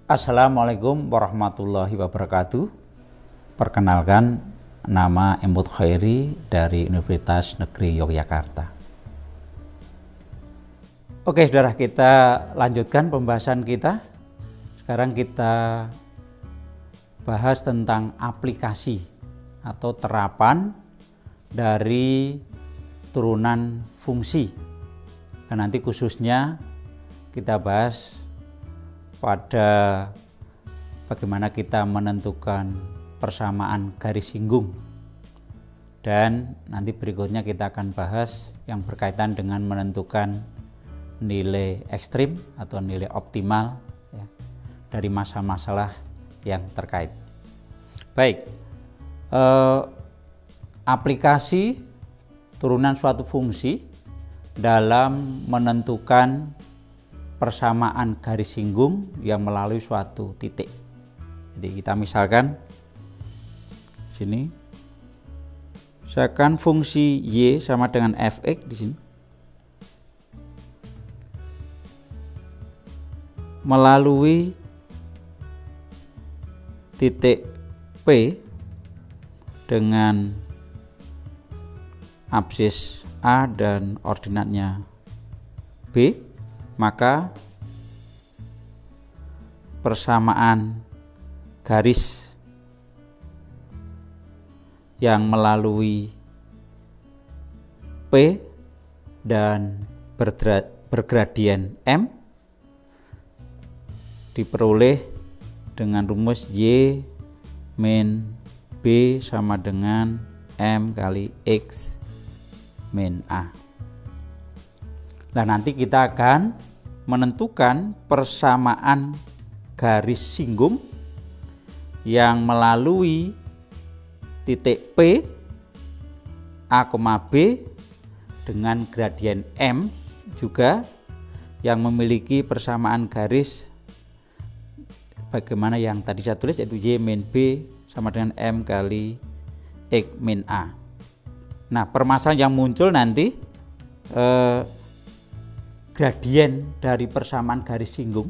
Assalamualaikum warahmatullahi wabarakatuh. Perkenalkan, nama Embut Khairi dari Universitas Negeri Yogyakarta. Oke saudara, kita lanjutkan pembahasan kita. Sekarang kita bahas tentang aplikasi atau terapan dari turunan fungsi. Dan nanti khususnya kita bahas pada bagaimana kita menentukan persamaan garis singgung, dan nanti berikutnya kita akan bahas yang berkaitan dengan menentukan nilai ekstrim atau nilai optimal ya, dari masalah-masalah yang terkait. Baik, aplikasi turunan suatu fungsi dalam menentukan persamaan garis singgung yang melalui suatu titik. Jadi kita misalkan sini, misalkan fungsi y sama dengan fx di sini melalui titik P dengan absis A dan ordinatnya B, maka persamaan garis yang melalui P dan bergradien M diperoleh dengan rumus Y min B sama dengan M kali X min A. Nah, nanti kita akan menentukan persamaan garis singgung yang melalui titik P A, B dengan gradien M juga yang memiliki persamaan garis bagaimana yang tadi saya tulis, yaitu Y min B sama dengan M kali X min A. Nah, permasalahan yang muncul nanti gradien dari persamaan garis singgung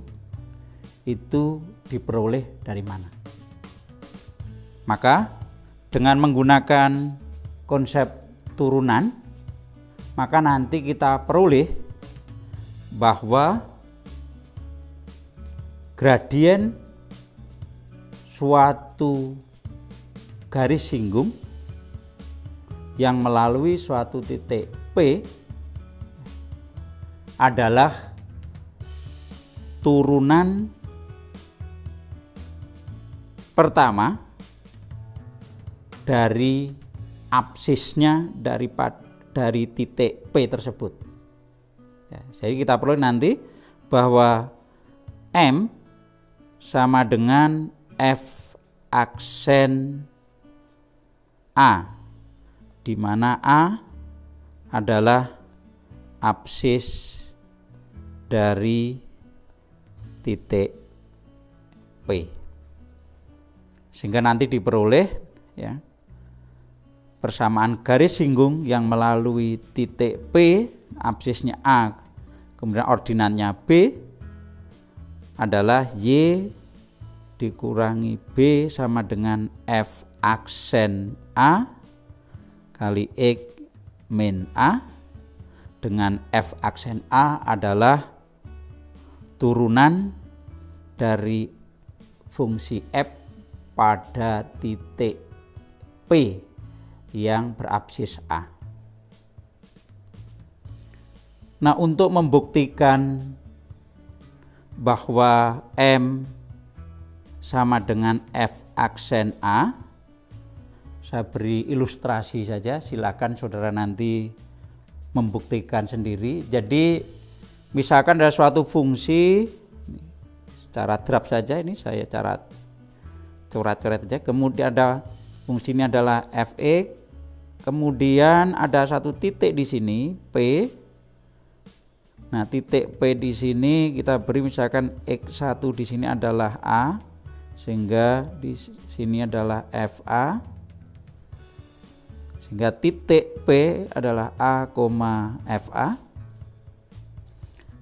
itu diperoleh dari mana. Maka dengan menggunakan konsep turunan, maka nanti kita peroleh bahwa gradien suatu garis singgung yang melalui suatu titik P adalah turunan pertama dari absisnya dari titik P tersebut. Ya, jadi kita perlu nanti bahwa M sama dengan F aksen A, di mana A adalah absis dari titik P, sehingga nanti diperoleh ya persamaan garis singgung yang melalui titik P, absisnya A, kemudian ordinatnya B adalah Y dikurangi B sama dengan F aksen A kali X min A, dengan F aksen A adalah turunan dari fungsi f pada titik P yang berabsis A. Nah, untuk membuktikan bahwa M sama dengan F aksen A, saya beri ilustrasi saja, silakan saudara nanti membuktikan sendiri. Jadi misalkan ada suatu fungsi, secara draft saja ini saya cara coret-coret saja, kemudian ada fungsi ini adalah fx, kemudian ada satu titik di sini P. Nah, titik P di sini kita beri misalkan x1 di sini adalah A, sehingga di sini adalah FA, sehingga titik P adalah A, FA.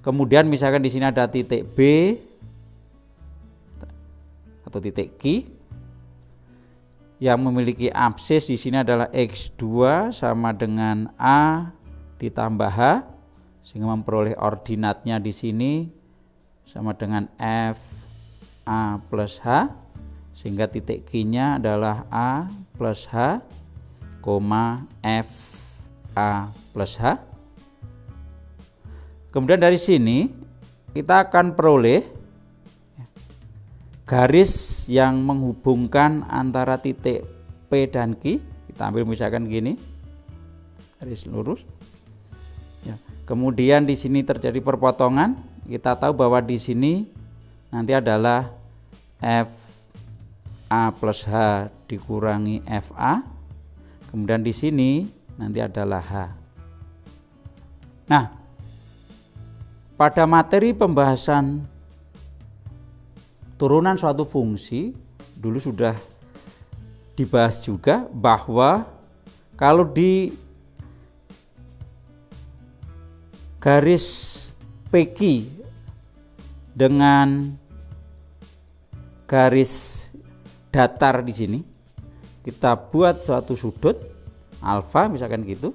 Kemudian misalkan di sini ada titik B, atau titik Q yang memiliki absis di sini adalah X2 sama dengan A ditambah H, sehingga memperoleh ordinatnya di sini sama dengan F A plus H, sehingga titik Q-nya adalah A plus H, F A plus H. Kemudian dari sini kita akan peroleh garis yang menghubungkan antara titik P dan Q. Kita ambil misalkan gini, garis lurus. Ya. Kemudian di sini terjadi perpotongan. Kita tahu bahwa di sini nanti adalah F A plus H dikurangi F A. Kemudian di sini nanti adalah H. Nah, pada materi pembahasan turunan suatu fungsi dulu sudah dibahas juga bahwa kalau di garis PQ dengan garis datar di sini kita buat suatu sudut alfa misalkan gitu,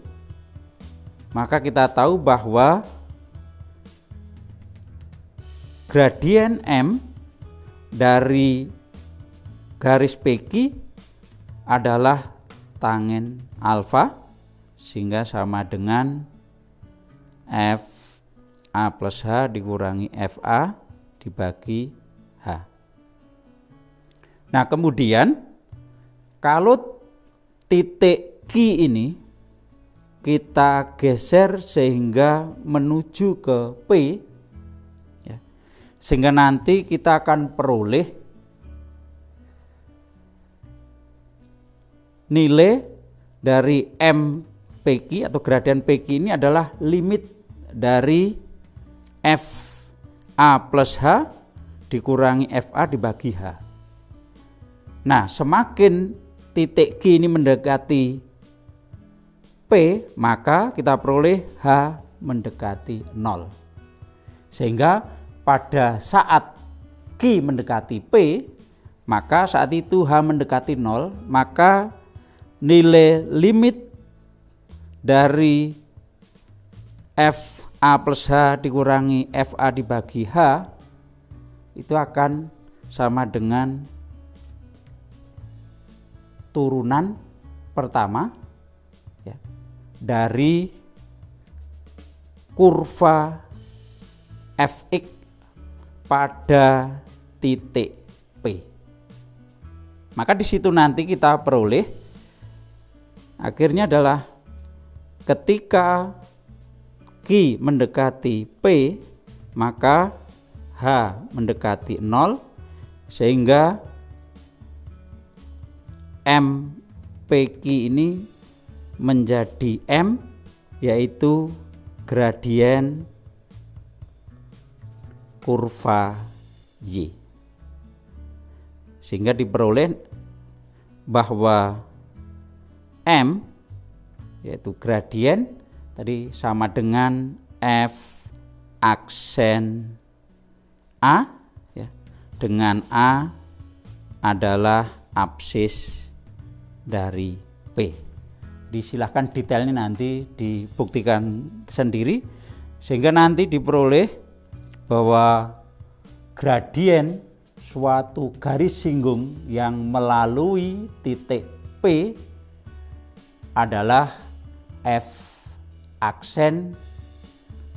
maka kita tahu bahwa gradien M dari garis PQ adalah tangen alfa, sehingga sama dengan F A plus H dikurangi FA dibagi H. Nah, kemudian kalau titik Q ini kita geser sehingga menuju ke P, sehingga nanti kita akan peroleh nilai dari M PQ atau gradien PQ ini adalah limit dari F A plus H dikurangi FA dibagi H. Nah, semakin titik Q ini mendekati P, maka kita peroleh H mendekati 0. Sehingga pada saat Q mendekati P, maka saat itu H mendekati 0, maka nilai limit dari F A plus H dikurangi FA dibagi H itu akan sama dengan turunan pertama ya, dari kurva Fx pada titik P. Maka di situ nanti kita peroleh akhirnya adalah ketika Q mendekati P, maka H mendekati 0, sehingga M PQ ini menjadi M, yaitu gradien kurva Y. Sehingga diperoleh bahwa M yaitu gradien tadi sama dengan F aksen A ya, dengan A adalah absis dari P. Disilahkan detailnya nanti dibuktikan sendiri, sehingga nanti diperoleh bahwa gradien suatu garis singgung yang melalui titik P adalah F aksen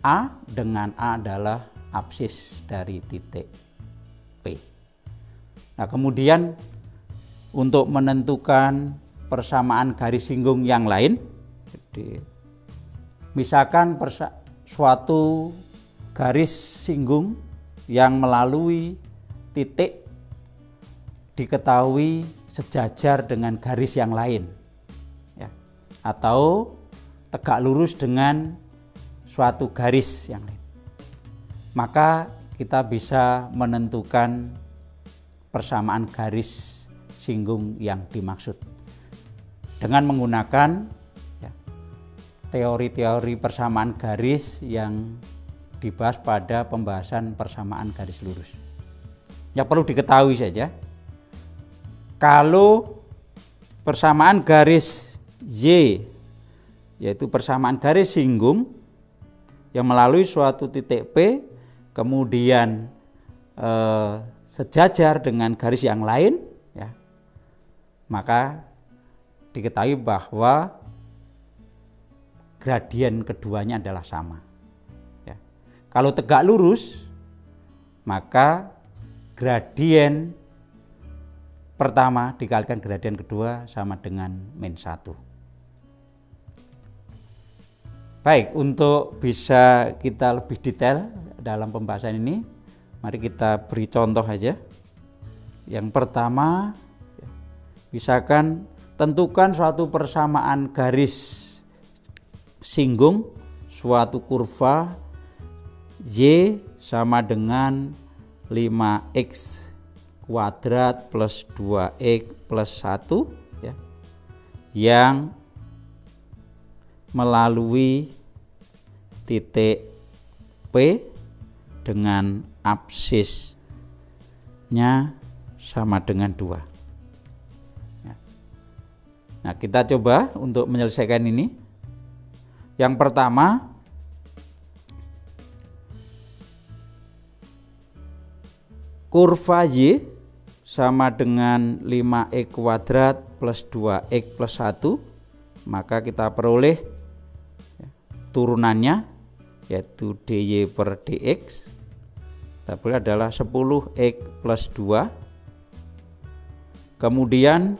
A dengan A adalah absis dari titik P. Nah, kemudian untuk menentukan persamaan garis singgung yang lain, jadi misalkan suatu garis singgung yang melalui titik diketahui sejajar dengan garis yang lain ya, atau tegak lurus dengan suatu garis yang lain, maka kita bisa menentukan persamaan garis singgung yang dimaksud dengan menggunakan ya, teori-teori persamaan garis yang dibahas pada pembahasan persamaan garis lurus. Ya, perlu diketahui saja Kalau persamaan garis Y, yaitu persamaan garis singgung yang melalui suatu titik P, kemudian sejajar dengan garis yang lain, ya, maka diketahui bahwa gradien keduanya adalah sama. Ya. Kalau tegak lurus, maka gradien pertama dikalikan gradien kedua sama dengan -1. Baik, untuk bisa kita lebih detail dalam pembahasan ini, mari kita beri contoh aja. Yang pertama, misalkan tentukan suatu persamaan garis singgung suatu kurva Y sama dengan 5x kuadrat plus 2x plus 1, ya, yang melalui titik P dengan absisnya sama dengan 2. Nah, kita coba untuk menyelesaikan ini. Yang pertama, kurva Y sama dengan 5x kuadrat plus 2x plus 1, maka kita peroleh turunannya yaitu dy per dx adalah 10x plus 2. Kemudian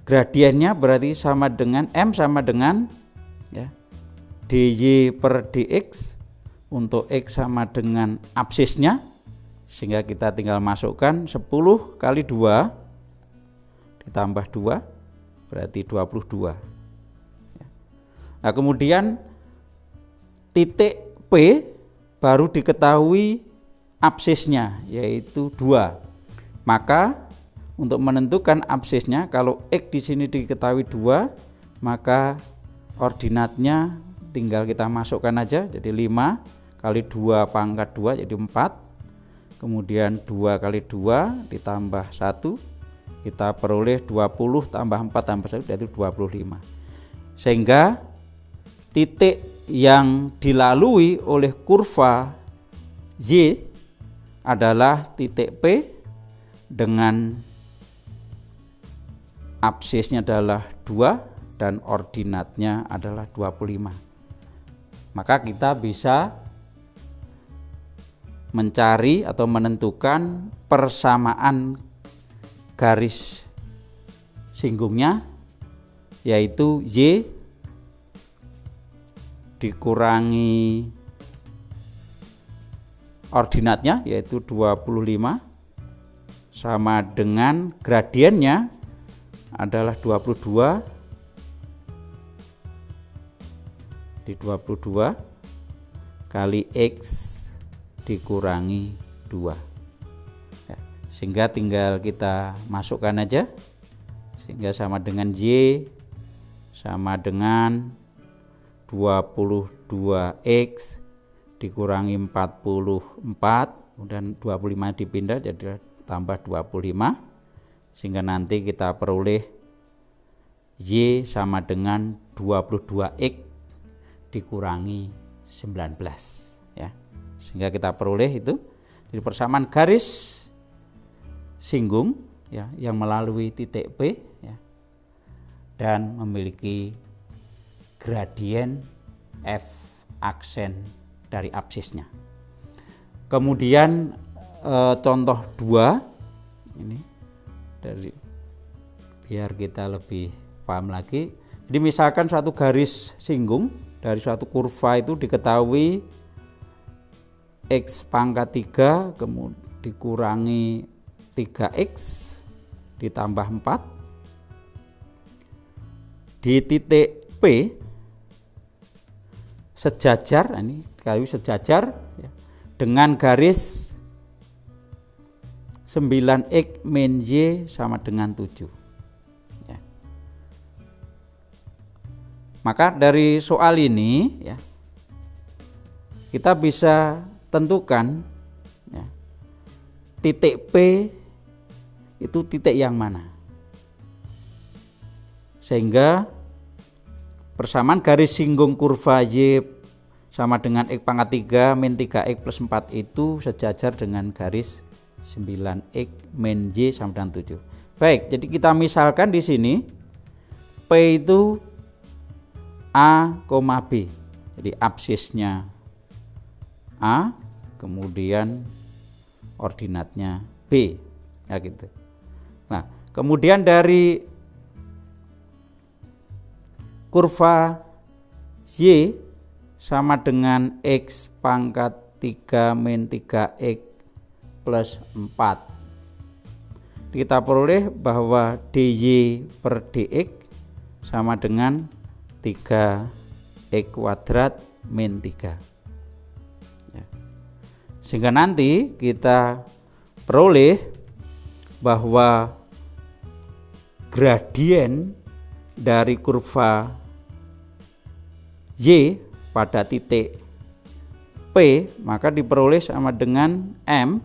gradiennya berarti sama dengan M sama dengan, ya, dy per dx untuk x sama dengan absisnya, sehingga kita tinggal masukkan 10 kali 2 ditambah 2 berarti 22. Nah, kemudian titik P baru diketahui absisnya yaitu 2. Maka untuk menentukan absisnya, kalau x di sini diketahui 2, maka ordinatnya tinggal kita masukkan aja, jadi 5 kali 2 pangkat 2 jadi 4. Kemudian 2 kali 2 ditambah 1, kita peroleh 20 tambah 4 tambah 1 yaitu 25. Sehingga titik yang dilalui oleh kurva Y adalah titik P dengan absisnya adalah 2 dan ordinatnya adalah 25. Maka kita bisa mencari atau menentukan persamaan garis singgungnya, yaitu Y dikurangi ordinatnya yaitu 25 sama dengan gradiennya adalah 22 di 22 kali X dikurangi 2, ya, sehingga tinggal kita masukkan aja, sehingga sama dengan Y sama dengan 22X dikurangi 44, kemudian 25 dipindah jadi tambah 25, sehingga nanti kita peroleh Y sama dengan 22X dikurangi 19, ya. Sehingga kita peroleh itu dari persamaan garis singgung, ya, yang melalui titik P, ya, dan memiliki gradien F aksen dari absisnya. Kemudian contoh 2 ini dari biar kita lebih paham lagi. Jadi misalkan suatu garis singgung dari suatu kurva itu diketahui X pangkat 3 kemudian dikurangi 3X ditambah 4 di titik P sejajar, ini diketahui sejajar, ya, dengan garis 9X min Y sama dengan 7. Ya. Maka dari soal ini, ya, kita bisa tentukan, ya, titik P itu titik yang mana. Sehingga persamaan garis singgung kurva Y sama dengan X pangkat 3 min 3X plus 4 itu sejajar dengan garis 9X min Y sama dengan 7. Baik, jadi kita misalkan di sini P itu A, B. Jadi absisnya A, kemudian ordinatnya B. Ya gitu. Nah, kemudian dari kurva Y sama dengan X pangkat 3 min 3X plus 4. Kita peroleh bahwa dy per dx sama dengan 3x kuadrat min 3. Ya. Sehingga nanti kita peroleh bahwa gradien dari kurva Y pada titik P maka diperoleh sama dengan M,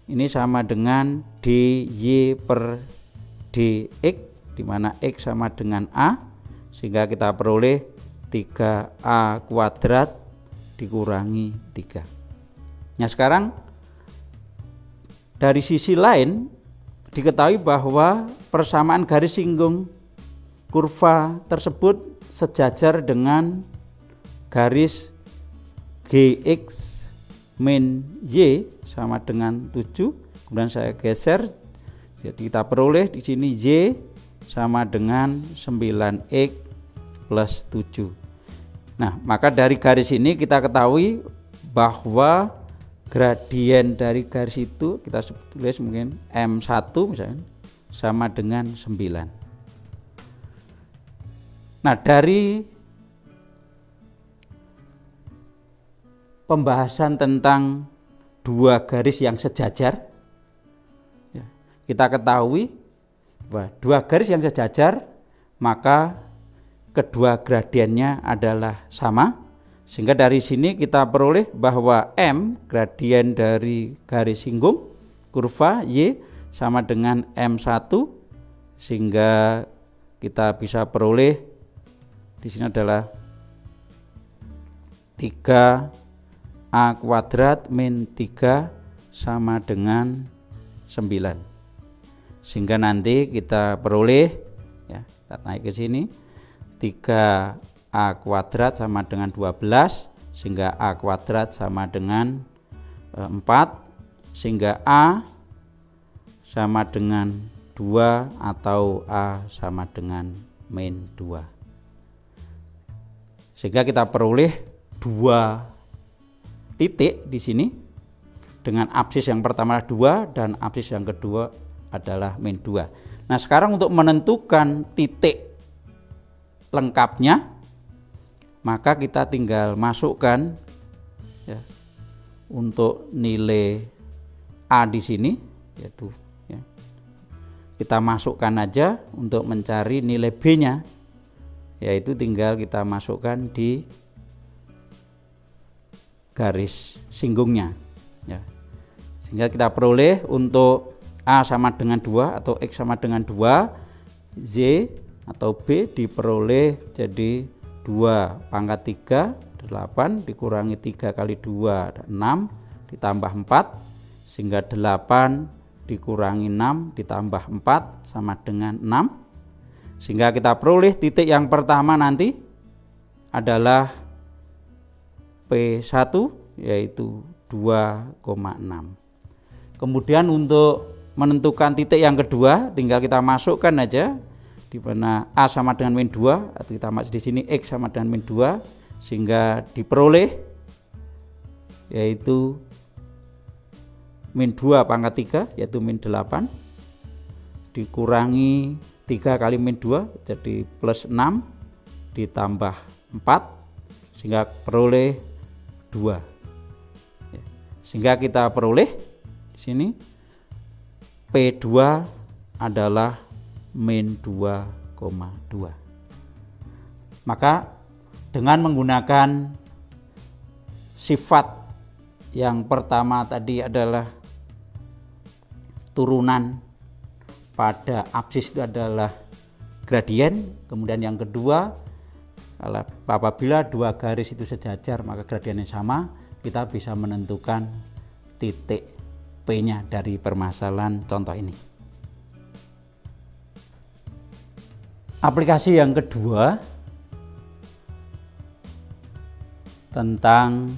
ini sama dengan dy per dx, di mana x sama dengan A, sehingga kita peroleh 3a kuadrat dikurangi 3. Nah sekarang dari sisi lain diketahui bahwa persamaan garis singgung kurva tersebut sejajar dengan garis gx min y sama dengan 7. Kemudian saya geser, jadi kita peroleh di sini y sama dengan 9x plus 7. Nah, maka dari garis ini kita ketahui bahwa gradien dari garis itu kita tulis mungkin M1 misalnya sama dengan 9. Nah, dari pembahasan tentang dua garis yang sejajar, ya, kita ketahui bahwa dua garis yang sejajar maka kedua gradiennya adalah sama, sehingga dari sini kita peroleh bahwa M gradien dari garis singgung kurva Y sama dengan M1, sehingga kita bisa peroleh di sini adalah 3a kuadrat min 3 sama dengan 9. Sehingga nanti kita peroleh, ya, kita naik ke sini, 3a kuadrat sama dengan 12, sehingga a kuadrat sama dengan 4, sehingga a sama dengan 2 atau a sama dengan min 2. Sehingga kita peroleh dua titik di sini dengan absis yang pertama 2 dan absis yang kedua adalah min 2. Nah, sekarang untuk menentukan titik lengkapnya maka kita tinggal masukkan, ya, untuk nilai a di sini, yaitu, ya, kita masukkan aja untuk mencari nilai b-nya, yaitu tinggal kita masukkan di garis singgungnya, ya. Sehingga kita peroleh untuk a sama dengan 2 atau x sama dengan 2, z atau b diperoleh jadi 2 pangkat 3 8 dikurangi 3 kali 2 6 ditambah 4, sehingga 8 dikurangi 6 ditambah 4 sama dengan 6. Sehingga kita peroleh titik yang pertama nanti adalah P1 yaitu 2,6. Kemudian untuk menentukan titik yang kedua tinggal kita masukkan aja di mana a sama dengan min 2 atau kita masuk di sini x sama dengan min 2, sehingga diperoleh yaitu min 2 pangkat 3 yaitu min 8 dikurangi 3 kali min 2 jadi plus 6 ditambah 4, sehingga peroleh 2. Sehingga kita peroleh di sini P2 adalah min 2,2. Maka dengan menggunakan sifat yang pertama tadi adalah turunan pada absis itu adalah gradien. Kemudian yang kedua, apabila dua garis itu sejajar maka gradiennya sama, kita bisa menentukan titik P-nya dari permasalahan contoh ini. Aplikasi yang kedua tentang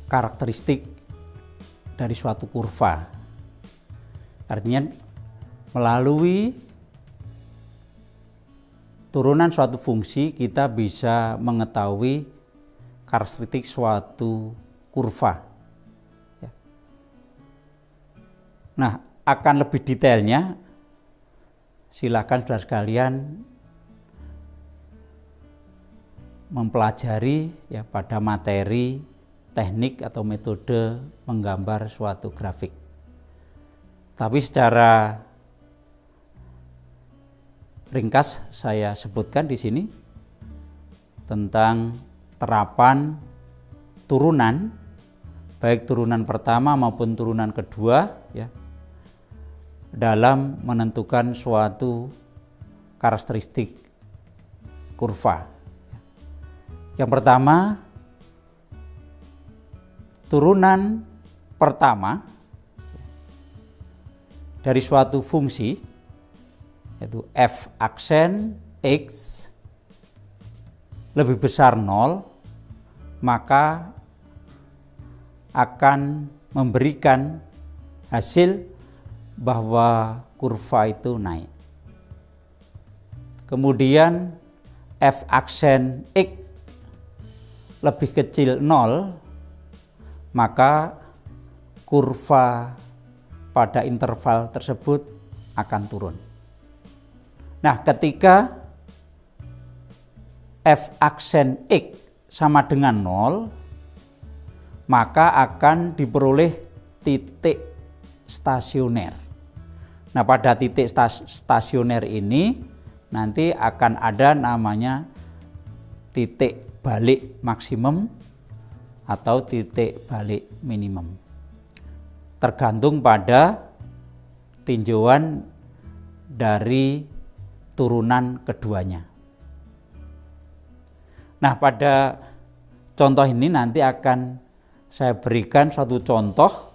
karakteristik dari suatu kurva. Artinya melalui turunan suatu fungsi kita bisa mengetahui karakteristik suatu kurva. Nah, akan lebih detailnya silakan saudara sekalian mempelajari pada materi teknik atau metode menggambar suatu grafik. Tapi secara ringkas saya sebutkan di sini tentang terapan turunan, baik turunan pertama maupun turunan kedua dalam menentukan suatu karakteristik kurva. Yang pertama, turunan pertama dari suatu fungsi yaitu f aksen x lebih besar 0, maka akan memberikan hasil bahwa kurva itu naik. Kemudian f aksen x lebih kecil 0, maka kurva pada interval tersebut akan turun. Nah, ketika f aksen x sama dengan 0, maka akan diperoleh titik stasioner. Nah, pada titik stasioner ini nanti akan ada namanya titik balik maksimum atau titik balik minimum, tergantung pada tinjauan dari turunan keduanya. Nah, pada contoh ini nanti akan saya berikan suatu contoh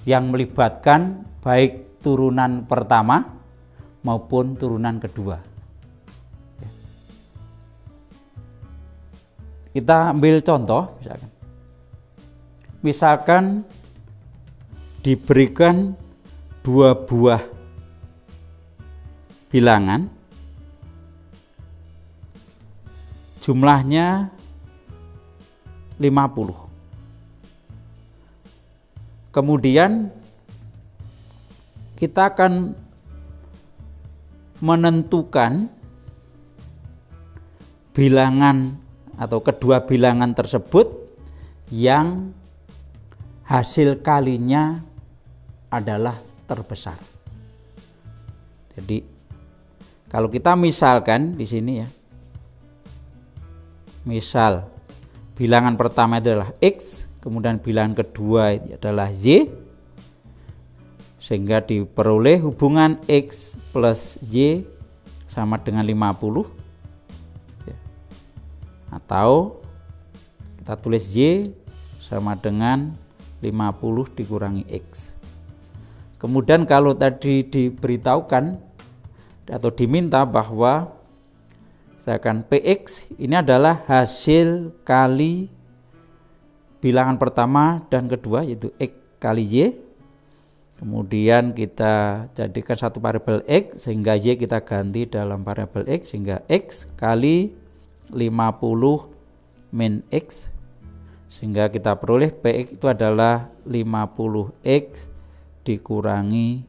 yang melibatkan baik turunan pertama maupun turunan kedua. Kita ambil contoh, misalkan diberikan dua buah bilangan, jumlahnya 50. Kemudian kita akan menentukan bilangan atau kedua bilangan tersebut yang hasil kalinya adalah terbesar. Jadi kalau kita misalkan di sini misal bilangan pertama itu adalah X, kemudian bilangan kedua itu adalah Y, sehingga diperoleh hubungan X plus Y sama dengan 50. Atau kita tulis Y sama dengan 50 dikurangi X. Kemudian kalau tadi diberitahukan atau diminta bahwa misalkan PX ini adalah hasil kali bilangan pertama dan kedua yaitu X kali Y. Kemudian kita jadikan satu variabel X sehingga Y kita ganti dalam variabel X sehingga X kali 50 min X sehingga kita peroleh PX itu adalah 50X dikurangi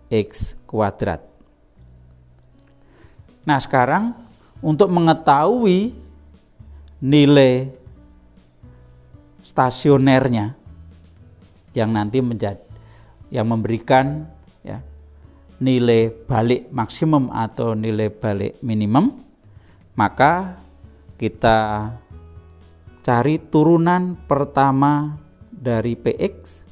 X kuadrat. Nah, sekarang untuk mengetahui nilai stasionernya yang nanti yang memberikan nilai balik maksimum atau nilai balik minimum, maka kita cari turunan pertama dari PX.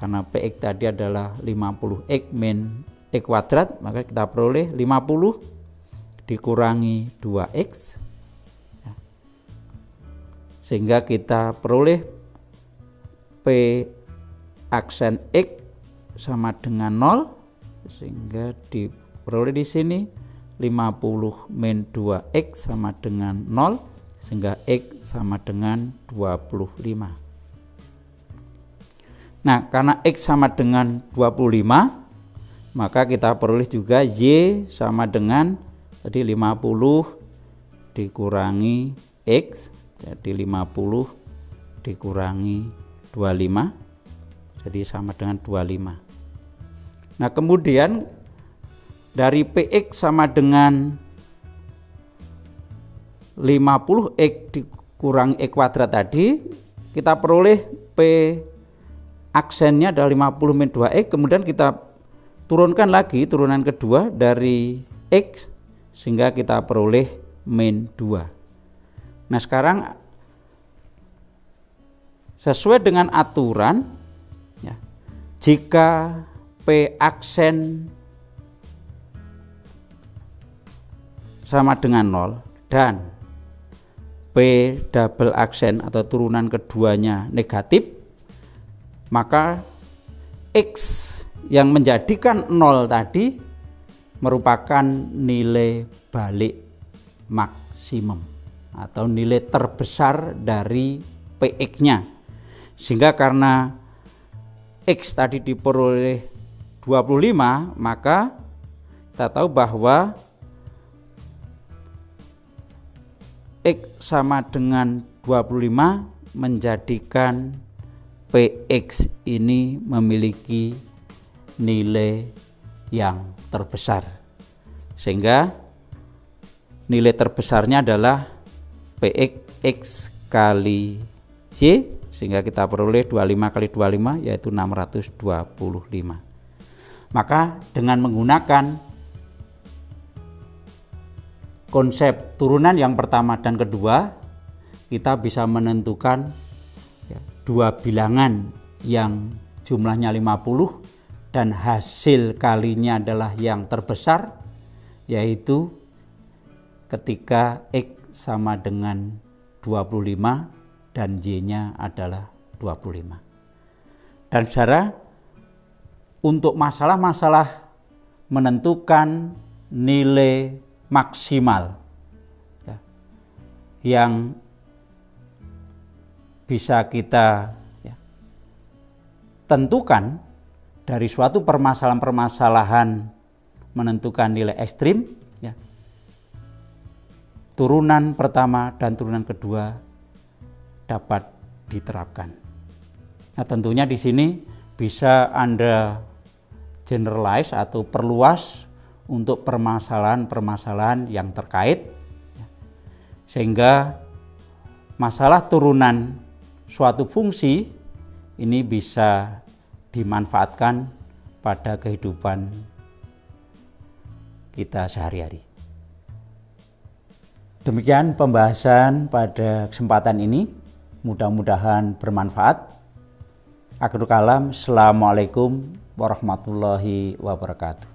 Karena Px tadi adalah 50x min x kuadrat, maka kita peroleh 50 dikurangi 2x. Sehingga kita peroleh P aksen X sama dengan 0, sehingga diperoleh di sini 50 min 2x sama dengan 0, sehingga x sama dengan 25. Nah, karena x sama dengan 25, maka kita peroleh juga y sama dengan tadi 50 dikurangi x, jadi 50 dikurangi 25, jadi sama dengan 25. Nah, kemudian dari Px sama dengan 50x dikurangi x kuadrat tadi, kita peroleh P aksennya adalah 50 min 2x, kemudian kita turunkan lagi turunan kedua dari x, sehingga kita peroleh min 2. Nah, sekarang sesuai dengan aturan, ya, jika P aksen sama dengan 0 dan P double aksen atau turunan keduanya negatif, maka X yang menjadikan 0 tadi merupakan nilai balik maksimum atau nilai terbesar dari Px-nya. Sehingga karena X tadi diperoleh 25, maka kita tahu bahwa X sama dengan 25 menjadikan Px ini memiliki nilai yang terbesar, sehingga nilai terbesarnya adalah Px X kali Y, sehingga kita peroleh 25 kali 25 yaitu 625. Maka dengan menggunakan konsep turunan yang pertama dan kedua, kita bisa menentukan dua bilangan yang jumlahnya 50 dan hasil kalinya adalah yang terbesar, yaitu ketika X sama dengan 25 dan Y-nya adalah 25. Dan saudara, untuk masalah-masalah menentukan nilai maksimal, ya, yang bisa kita, ya, tentukan dari suatu permasalahan-permasalahan menentukan nilai ekstrim, ya, turunan pertama dan turunan kedua dapat diterapkan. Nah, tentunya di sini bisa Anda generalize atau perluas untuk permasalahan-permasalahan yang terkait, sehingga masalah turunan suatu fungsi ini bisa dimanfaatkan pada kehidupan kita sehari-hari. Demikian pembahasan pada kesempatan ini, mudah-mudahan bermanfaat. Akhirul kalam, assalamualaikum warahmatullahi wabarakatuh.